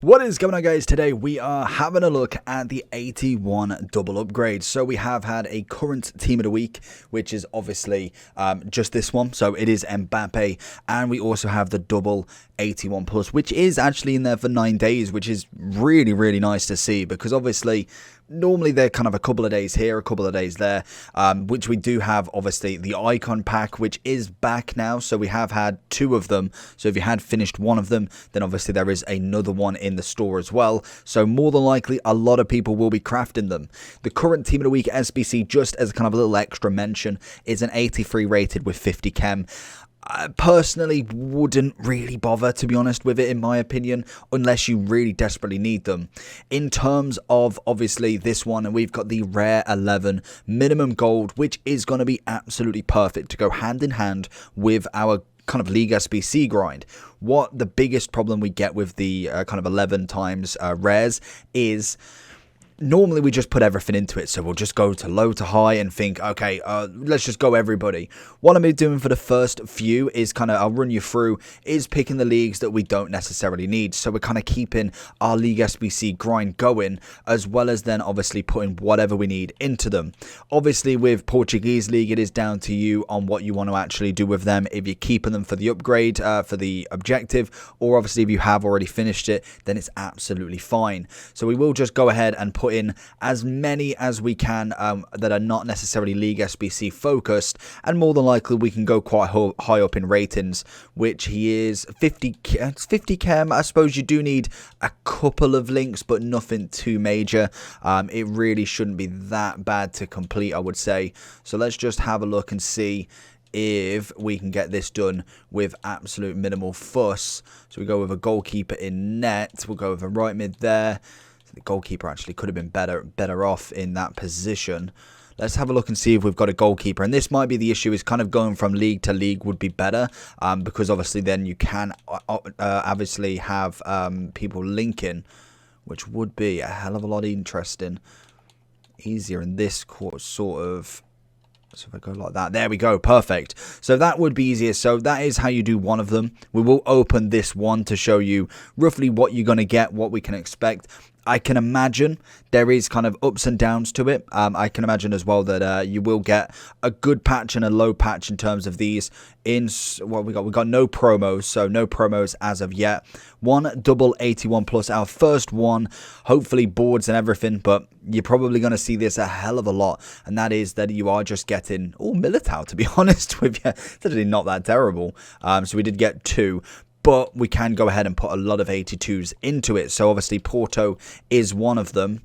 What is going on, guys? Today we are having a look at the 81 double upgrades. So we have had a current team of the week, which is obviously just this one. So it is Mbappe, and we also have the double 81 plus, which is actually in there for 9 days, which is really nice to see, because obviously normally they're kind of a couple of days here, a couple of days there, which we do have. Obviously the icon pack, which is back now, so we have had 2 of them. So if you had finished one of them, then obviously there is another one in the store as well, so more than likely a lot of people will be crafting them. The current team of the week SBC, just as kind of a little extra mention, is an 83 rated with 50 chem. I personally wouldn't really bother, to be honest, with it, in my opinion, unless you really desperately need them. In terms of, obviously, this one, and we've got the rare 11 minimum gold, which is going to be absolutely perfect to go hand in hand with our kind of League SBC grind. What the biggest problem we get with the kind of 11 times rares is, normally we just put everything into it, so we'll just go to low to high and think, okay, let's just go everybody. What I'm doing for the first few is kind of, I'll run you through, is picking the leagues that we don't necessarily need. So we're kind of keeping our League SBC grind going, as well as then obviously putting whatever we need into them. Obviously with Portuguese League, it is down to you on what you want to actually do with them. If you're keeping them for the upgrade, for the objective, or obviously if you have already finished it, then it's absolutely fine. So we will just go ahead and put in as many as we can that are not necessarily League SBC focused, and more than likely we can go quite high up in ratings, which he is 50 chem. I suppose you do need a couple of links, but nothing too major. It really shouldn't be that bad to complete, I would say. So let's just have a look and see if we can get this done with absolute minimal fuss. So we go with a goalkeeper in net, we'll go with a right mid there. The goalkeeper actually could have been better off in that position. Let's have a look and see if we've got a goalkeeper. And this might be the issue, is kind of going from league to league would be better, because obviously then you can obviously have people linking, which would be a hell of a lot easier in this sort of. So if I go like that, there we go, perfect. So that would be easier. So that is how you do one of them. We will open this one to show you roughly what you're going to get, what we can expect. I can imagine there is kind of ups and downs to it. I can imagine as well that you will get a good patch and a low patch in terms of these. In what we got no promos, so no promos as of yet. One double 81 plus, our first one, hopefully boards and everything, but you're probably going to see this a hell of a lot, and that is that you are just getting Militao, to be honest with you. It's actually not that terrible. So we did get 2. But we can go ahead and put a lot of 82s into it. So obviously Porto is one of them.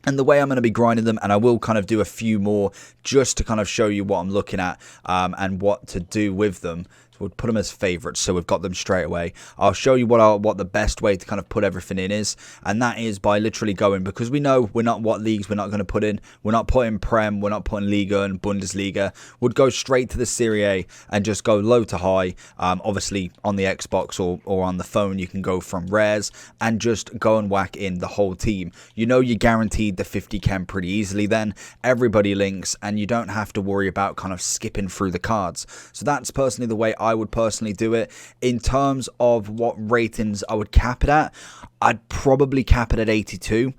And the way I'm going to be grinding them, and I will kind of do a few more just to kind of show you what I'm looking at and what to do with them. So we'll put them as favorites, so we've got them straight away. I'll show you what the best way to kind of put everything in is, and that is by literally going, because we know we're not what leagues we're not going to put in. We're not putting Prem, we're not putting Liga and Bundesliga. Would go straight to the Serie A and just go low to high. Obviously on the Xbox or on the phone, you can go from rares and just go and whack in the whole team. You know you're guaranteed the 50 chem pretty easily then. Everybody links, and you don't have to worry about kind of skipping through the cards. So that's personally the way I would personally do it. In terms of what ratings I would cap it at, I'd probably cap it at 82.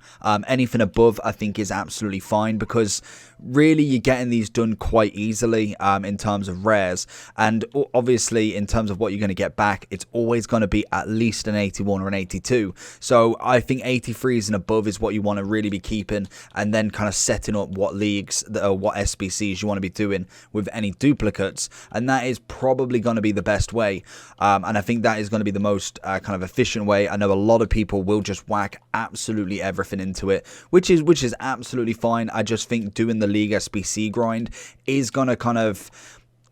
Anything above I think is absolutely fine, because really you're getting these done quite easily in terms of rares, and obviously in terms of what you're going to get back, it's always going to be at least an 81 or an 82. So I think 83s and above is what you want to really be keeping, and then kind of setting up what leagues or what SBCs you want to be doing with any duplicates, and that is probably going to be the best way, and I think that is going to be the most kind of efficient way. I know a lot of people will just whack absolutely everything into it, which is absolutely fine. I just think doing the League SBC grind is going to kind of,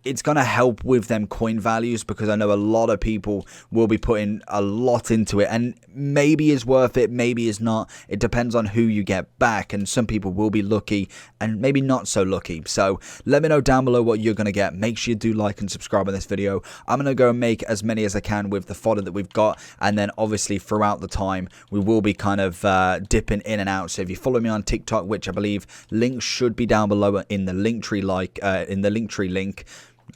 it's going to help with them coin values, because I know a lot of people will be putting a lot into it, and maybe is worth it, maybe is not. It depends on who you get back, and some people will be lucky and maybe not so lucky. So let me know down below what you're going to get. Make sure you do like and subscribe on this video. I'm going to go and make as many as I can with the fodder that we've got, and then obviously throughout the time we will be kind of dipping in and out. So if you follow me on TikTok, which I believe links should be down below in the Linktree, in the Linktree link,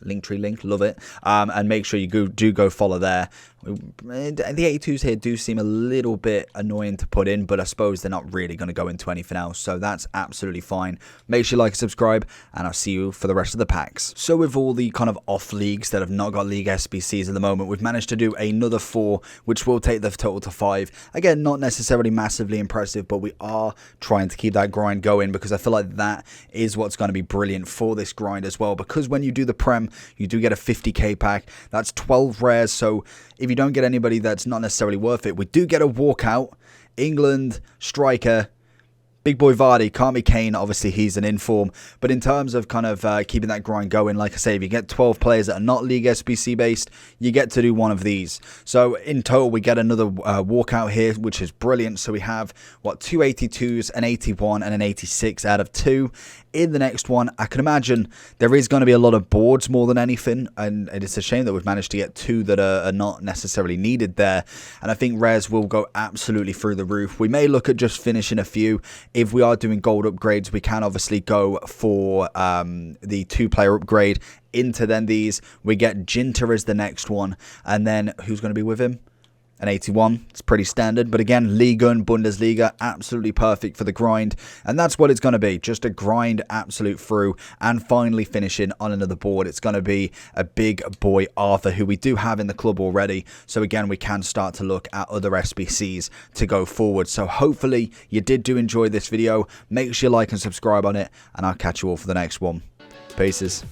Linktree link, love it. And make sure you do go follow there. The 82s here do seem a little bit annoying to put in, but I suppose they're not really going to go into anything else, so that's absolutely fine. Make sure you like and subscribe, and I'll see you for the rest of the packs. So with all the kind of off leagues that have not got league SBCs at the moment, we've managed to do another 4, which will take the total to 5. Again, not necessarily massively impressive, but we are trying to keep that grind going, because I feel like that is what's going to be brilliant for this grind as well, because when you do the Prem, you do get a 50k pack. That's 12 rares, so if you don't get anybody that's not necessarily worth it, we do get a walkout, England, striker, big boy Vardy. Can't be Kane, obviously he's an inform, but in terms of kind of keeping that grind going, like I say, if you get 12 players that are not League SBC based, you get to do one of these. So in total we get another walkout here, which is brilliant. So we have what, 2 82s, an 81 and an 86 out of 2. In the next one, I can imagine there is going to be a lot of boards more than anything, and it's a shame that we've managed to get 2 that are not necessarily needed there, and I think rares will go absolutely through the roof. We may look at just finishing a few. If we are doing gold upgrades, we can obviously go for the 2-player upgrade into then these. We get Ginter as the next one, and then who's going to be with him? An 81, it's pretty standard, but again, Liga and Bundesliga, absolutely perfect for the grind, and that's what it's going to be, just a grind absolute through, and finally finishing on another board. It's going to be a big boy Arthur, who we do have in the club already, so again, we can start to look at other SBCs to go forward. So hopefully you did enjoy this video. Make sure you like and subscribe on it, and I'll catch you all for the next one. Peace.